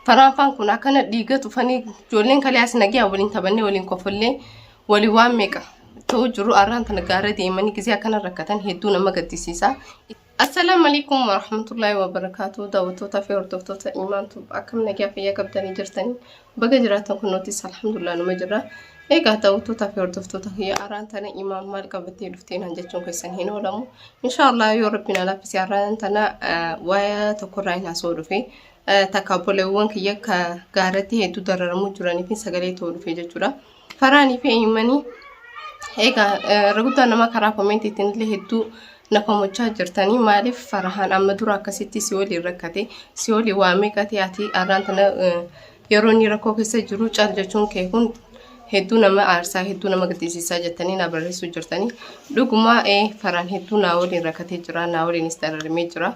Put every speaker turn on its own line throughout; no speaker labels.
فرانفان كنا كنا ديجت وفني جولين كلي أسنجي أولين تبني أولين كفلة ولي وامك توجروا أران تنجارة ديماني كذي كنا ركعتن هدونا ما قد تسيسا. السلام عليكم ورحمة الله وبركاته. دعوتو تفير دكتور إيمان توب أكم نجا فيا قبل جرتني بقى جراتن كنوتيس الحمد لله نمجرة. إيه دعوتو تفير دكتور هي أران تنا إيمان مالك بتي لفتين هنجتشون كيسن هنا لهم إن شاء الله يا ربنا لا بس أران تنا ويا تقرأين أسولو في تقبلون كي كغارتي هدو دررمو جراني في سجلي تولو في جرا فراني في إيماني إيه رغوتا نما كرا كومنتي تنلي هدو نفهموچا جرتني مالف فرحان أما درا كسيتي سيولي ركعتي سيولي وامي كتي أتي أرانتنا يروني ركو كيسة جرو چارجچون كيكون هدو نما عرسا هدو نما قديسي ساجتني نبرسو جرتني لقما فرحان هدو ناولي ركعتي جرا ناولي نستررمي جرا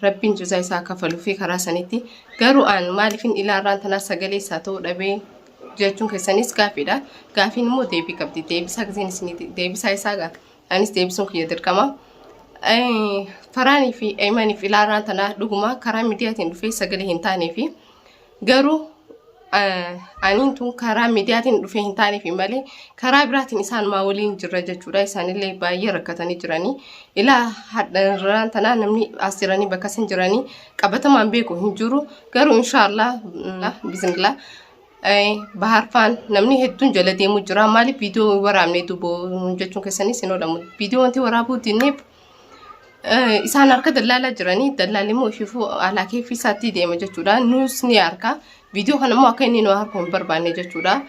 ربين جزاي ساكا فلو في كراسانيتي قالوا أن مالفين إلى أرانتنا سجلي ساتو ربي جاتون كيسانيس كافيدا كافين مو ديبي كبدي ديبي ساكزين سني ديبي ساي ساقا أنيس ديبسون كيدر كما فراني في أيماني في لاران تنا لغما كرا ميدياتين في سجله هنتاني في قرو أنينتو كرا ميدياتين في هنتاني في مالي كرا براتين إنسان ماولين جرجة جورا إنسان اللي باي ركتاني جراني إلى حد ران تنا نمني أسيراني بكاسن جراني كبتا ما بيكو هنجورو قرو إن شاء الله بإذن الله بحرفان نمني هدون جلدي مجرا مالي فيديو ورامني دوبو جاتون كساني سينو لامو فيديو انتي ورابو دينيب إسان أركا دلالة جراني دلالي مو يشوفوا على كيف ساتي ديما جاتورا نوس ني أركا فيديو خانا مو أكيني نوهر كون برباني جاتورا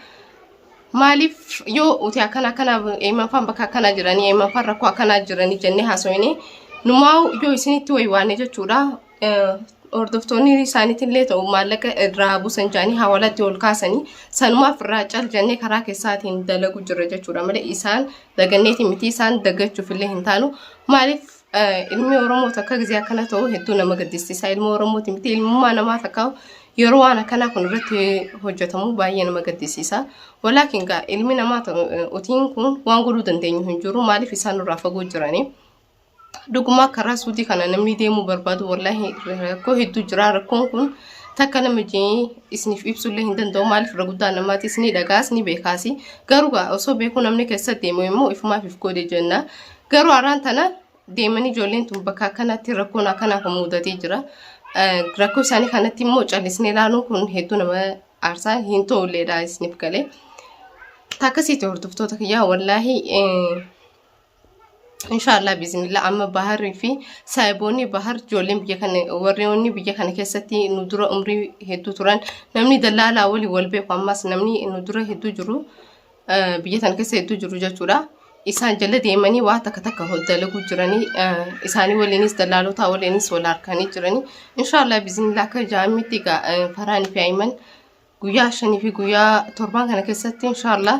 مالي يو وتي أكنا إيمان فان بكا كنا جراني إيمان فان ركوا كنا جراني جني هاسويني نماو يو إساني توي واني جاتورا ordoftoonni isaaniitillee ta'u maallaqa irraa buusan jaanii hawaalatti ol kaasanii sanumaaf irraa caljanne karaa keessaatiin dalagu jirra jechuudha malee isaan daganneeti miti isaan dagachuufillee hin taanu maaliif ilmi Oromoo takka gizee akkana ta'u hedduu nama gaddisiisa ilmi Oromooti miti ilmummaa namaa takka yeroo waan akkanaa kun irratti hojjetamu baay'ee nama gaddisiisa walaakin gaa ilmi namaa utiin kun waan godhuu dandeenyu hin jiru maaliif isaan irraa fagoo jiranii duguma karaa suutii kana namni deemuu barbaadu wallahi rakkoo hedduu jira rakkoon kun takka nama jee isiniif ibsullee hin danda'u maaliif raguddaa namaati isni dhagaas ni beekaasi garuu osoo beekuu namni keessa deemu immoo ifumaaf if godhe jenna garuu araan tana deemanii ijoolleen tun bakka akkanatti rakkoon akkanaa kan mudatee jira rakkoo isaanii kanatti immoo callisnee ilaaluun kun hedduu nama aarsaa hin ta'ulleedha isiniif galee takkasiitti hordoftoota kiyyaa wallahi إن شاء الله بإذن الله أما بحر في سايبوني بحر جولين بيجان وريوني بيجان كيستي ندرة عمري هدو تران نمني دلالة أولي والبي قامس نمني ندرة هدو جرو بيجان كيس هدو جرو جاتورا إنسان جلد يمني واتك هو دلقو جراني إنساني ولينيس دلالو تا ولينيس والأركاني جراني إن شاء الله بإذن الله كجامي تيجا فراني في أيمن قويا شني في قويا تربان كان كيستي إن شاء الله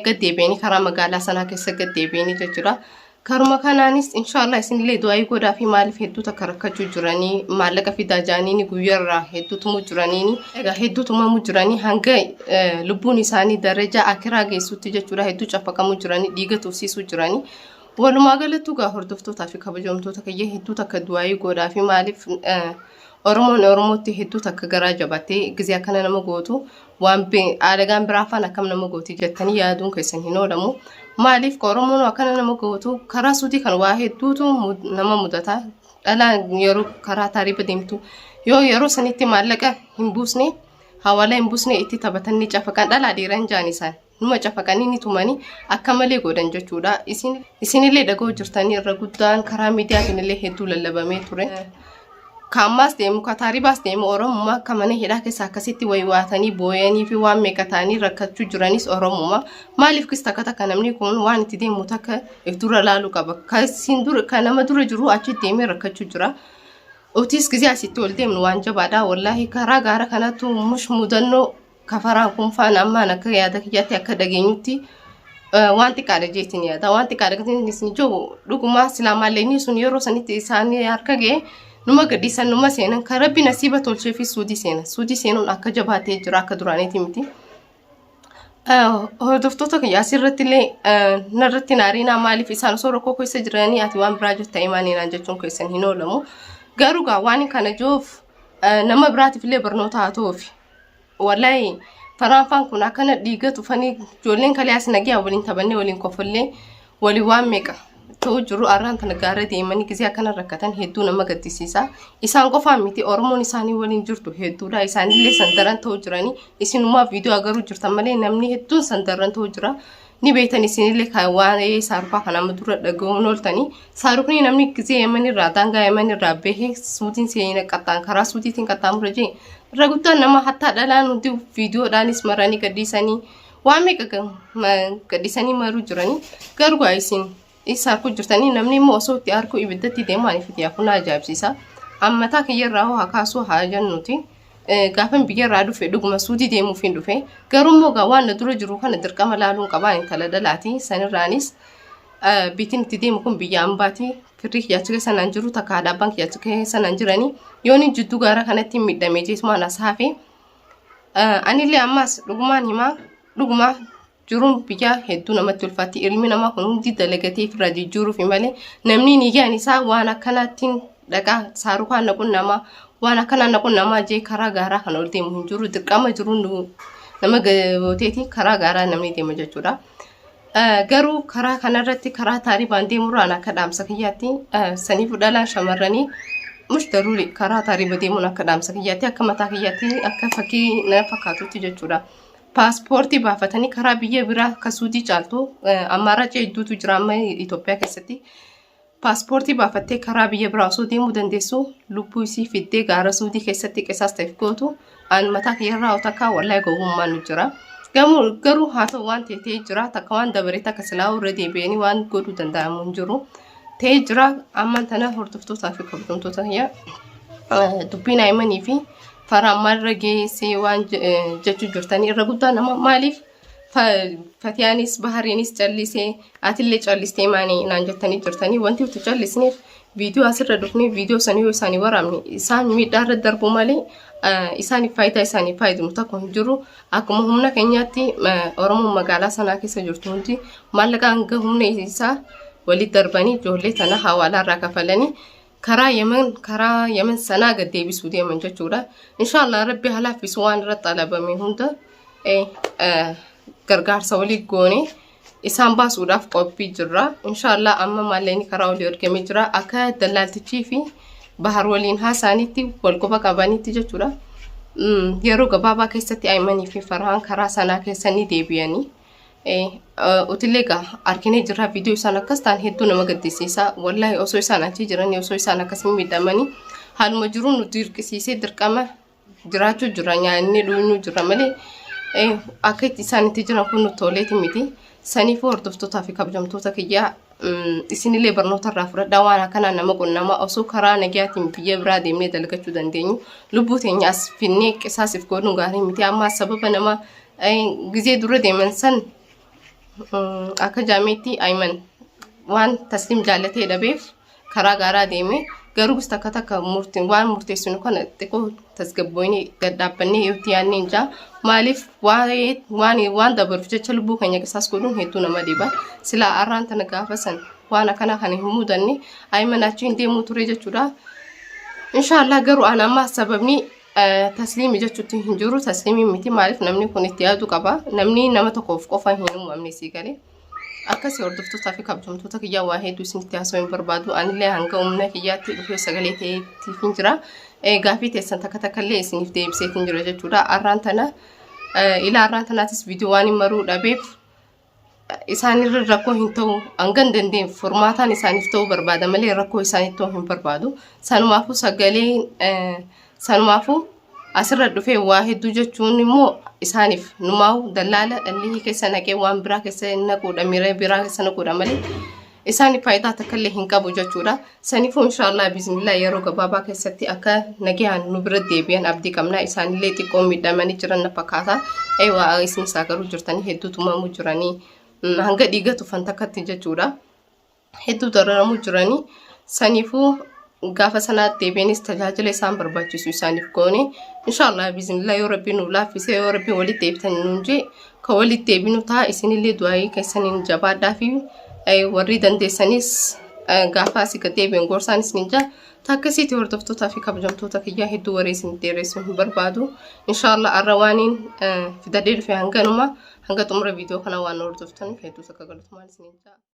قد يبيني كرام قالا سنة كيس قد يبيني جاتورا كارما كانانيس إن شاء الله إسن اللي دعائي قد في مالف هدو تكركجو جراني مالك في داجانيني غير هدو تمو جرانيني هدو تمو جراني هنگا لبوني ساني درجة أكرا جيسو تيجا جرا هدو چفاقمو جراني ديگا توسيسو جراني ولما قالتو هردفتو تافي كبجومتو تكيه هدو تكدعائي قد في مالف Oromooti hedduu takka garaa jabaatee gizee akkana nama gootu waan aadagaan biraafaan akkam nama gooti jettanii yaaduun keessan hin oolamu maaliif Oromoon akkana nama gootu karaa suutii kan waa hedduutu nama mudata dhalaan yeroo karaa taarifa deemtu yoo yeroo sanitti maallaqa hin buusne hawala hin buusne itti taphatanii cafaqan dhalaa dhiiran jaanisaan numa cafaqanii ni tumanii akka malee godhan jechuudha isinillee dhagoo jirtanii irra guddaan karaa miidiyaatiin illee hedduu lallabamee ture. Kamas demu kataribas demu Oromuma kamane hidha keessa akkasitti waywaatanii booyanii fi waan meeqataanii rakkachuu jiranis Oromuma maaliif kista kata namni kun waan itti deemu takka ifdura laalu qaba kasin dur kanama dura jiru achi deemee rakkachuu jira otis gizi asitti ol deemnu waan jabaadha wallahi karaa gaara kanatu mush mudannoo kafaraa kun faan amma akka yaada kiyyaatti akka dhageenyutti waan xiqqaadha jeetiin yaada waan xiqqaadha jeetiin jiru dhuguma islaamaallee sun yeroo sanitti isaanii harka ga'e numa gadisan numa seenan karabbi nasiba tolchee fi suudi seenuun akka jabaatee jira akka duraaniiti miti hordoftoota kiyyaa asirrattillee narratti naariinaa maaliif isaan osoo rakkoo keessa jiranii ati waan biraa jirta imaaniinaan jechuun keessan hin oolamu garuu waan kana joof nama biraatiif illee barnoota haa ta'uufi. Wallahi faraanfaan kun akkana dhiiga tufanii ijoolleen kalee as nagee waliin taphannee waliin kofallee walii waan meeqa ta'uu jiru arraan tana gaara deemanii gisee akkana rakkatan hedduu nama gaddisiisa. Isaan qofaa miti Oromoon isaanii waliin jirtu hedduudha. Isaanillee sandaran ta'uu jiranii isinumaa viidiyoo agaruu jirtan malee namni hedduun sandaran ta'uu jira. Ni beektan isinillee kan waa'ee saarufaa kana amma dura dhaga'uun ooltanii saarufni namni gisee Yemenirraa daangaa Yemenirraa bahee suutiin seenaa qaxxaan karaa suutiitiin qaxxaamura jee irra guddaan nama hatta dhalaan hundi viidiyoodhaanis maranii gadhiisanii waan meeqa gadhiisanii maruu jiranii garuu isin saarfuu jirtanii namni immoo osoo itti harkuu ibiddatti deemaanii fi kun ajaa'ibsiisa. Ammataa kiyyarraa hoo hakaasuu haa jennuti. Gaafan biyyarraa dhufe dhuguma suutii deemuuf hin dhufe garuu immoo waan na dura jiru kana dirqama laaluun qabaa intala dhalaati sanirraanis bitiin itti deemu kun biyya ambaati firrii kiyyachi keessa naan jiru takka haadhabbaan kiyyachi keessa naan jiranii yooni jidduu gaara kanatti miidhamee jeesumaan as hafe anillee ammas dhugumaan himaa dhuguma jiruun biyya hedduu namatti ulfaatti ilmi namaa kun hundi dalagatee firraa jijjiiruuf malee namni niyyaan isaa waan akkanaatiin dhaqaa saarukaan naquun namaa waan akkana naqun nama jee karaa gaaraa kan ol deemu hin jiru dirqama jiru nama gooteeti karaa gaaraa namni deema jechuudha. Garuu karaa kanarratti karaa taaribaan deemuudhaan akka dhaamsa kiyyaatti saniif dhalaan shamarranii mush daruuri karaa taariba deemuun akka dhaamsa kiyyaatti akka mataa kiyyaatti akka fakkii na fakkaatutti jechuudha. Paaspoortii baafatanii karaa biyya biraa akka suutii caaltu ammaarraa hedduutu jira amma Itoophiyaa keessatti. Paaspoortii baafattee karaa biyya biraa osoo deemuu dandeessu lubbuu isii fiddee gaara suutii keessatti qisaas ta'eef gootu an mataa kiyyarraa otakkaa wallahi gowwummaan nu jira. Garuu haa ta'u waan ta'ee jira takka waan dabaree takka silaa irra deebi'anii waan godhuu danda'amu hin jiru. Ta'ee jira amman tana hordoftootaa fi kabajamtoota kiyya dubbiin aayimanii fi faraan maalirra geessee waan jechuu jirtanii irra guddaa nama maaliif Fatiyaanis bahariinis callisee atillee callistee maanii naan jettanii jirtanii wanti uti callisneef viidiyoo asirra dhufnee viidiyoo sanii yoo isaanii waraabne isaan miidhaarra darbu malee isaaniif faayidaa isaanii faayidamu tokko hin jiru. Akkuma humna keenyaatti Oromoon magaalaa sanaa keessa jirtu hundi maallaqa hanga humna isaa walitti darbanii ijoollee tana hawaalaarraa kafalanii karaa Yemen sanaa gad deebisuu deeman jechuudha. Inshaallah rabbi halaafisu waan irratti alabame hunda gargaarsa walii goone isaan baasuudhaaf qophii jirra. Inshaallah amma maalleen karaa olii argamee jira akka dallaaltichii fi bahar waliin haasaanitti wal quba qabanitti jechuudha. Yeroo gabaabaa keessatti aayimanii fi farhaan karaa sanaa keessanii deebi'anii utillee arginee jirra viidiyoo isaan akkas ta'an hedduu nama gaddisiisa. Wallahi osoo isaan achi jiranii osoo isaan akkasii miidhamanii haaluma jiruun nuti dirqisiisee dirqama jiraachuu jira nyaannee dhuunuu jira malee akka itti isaanitti jiran kun nuti toleeti miti. Saniif hordoftootaa fi kabajamtoota kiyyaa isinillee barnoota irraa fudhadhaa waan akkanaa nama qunnama osoo karaa nagayaatiin biyya biraa deemnee dalagachuu dandeenyu lubbuu teenya as finnee qisaasiif godhuun gaarii miti. Amma sababa nama gizee dura deeman san akka jaameetti Ayman waan tasliim jaallatee dhabeef karaa gaaraa deeme garuu gosa takka waan murteessinu kana xiqqoo tasgabboonii gadhaabbannee yoo yaadnee jaa maaliif waan dabaruuf jecha lubbuu keenya qisaas godhuun hedduu nama dhiba. Silaa arraan tana gaafa san waan akkanaa kana hin mudanne Ayman achiin deemuu ture jechuudha. Inshaallah garuu an amma sababni tasliimi jechuutti hin jiru tasliimii miti maaliif namni kun itti yaadu qaba namni nama tokkoof qofa hin uumamne sii galee. Akkasii hordoftootaa fi kabajamtoota kiyyaa waa hedduu isinitti haasawuu hin barbaadu. Anillee hanga humna kiyyaatti dhufee sagalee ta'eetiif hin jira. Gaaffii teessan takka takkallee isiniif deebiseet hin jira jechuudha. Arraan tanaatis viidiyoo waan hin maruu dhabeef isaanirra rakkoo hin ta'u hangan dandeenye furmaataan isaaniif ta'uu barbaada malee rakkoo isaaniif ta'uu hin barbaadu. Sanumaafuu asirra dhufee waa hedduu jechuun immoo isaaniif numaa'u dallaala dhalli keessa naqee waan biraa keessa naquudha miira biraa keessa naquudha malee isaaniif faayidaa takkallee hin qabu jechuudha. Saniifuu inshaallah bismillah yeroo gabaabaa keessatti akka nagayaan nu bira deebi'an abdii qabna. Isaanillee xiqqoo miidhamanii jiran na fakkaata. Waa isin isaa garuu jirtanii hedduu tumamuu jiranii hanga dhiiga tufan takkatti jechuudha. Hedduu dararamuu jiranii saniifuu gaafa sanaatti deebiinis tajaajila isaan barbaachisu isaaniif goone inshaallah bismillah yoo rabbi nu laaffisee yoo rabbi walitti deebitan nuun jee ka walitti deebinu ta'a isinillee du'aayii keessaniin jabaadhaa fi warri dandeessanis gaafa asii gad deebiin gorsaanis ninja تاكسيتي هردفتوتا في كبجمتوتا كيا هدو وريسن ديريسن بربادو إن شاء الله أروانين في دليل في هنغانوما هنغا تمر فيديو كنا وان هردفتن في هدو سكاغلط مال سنين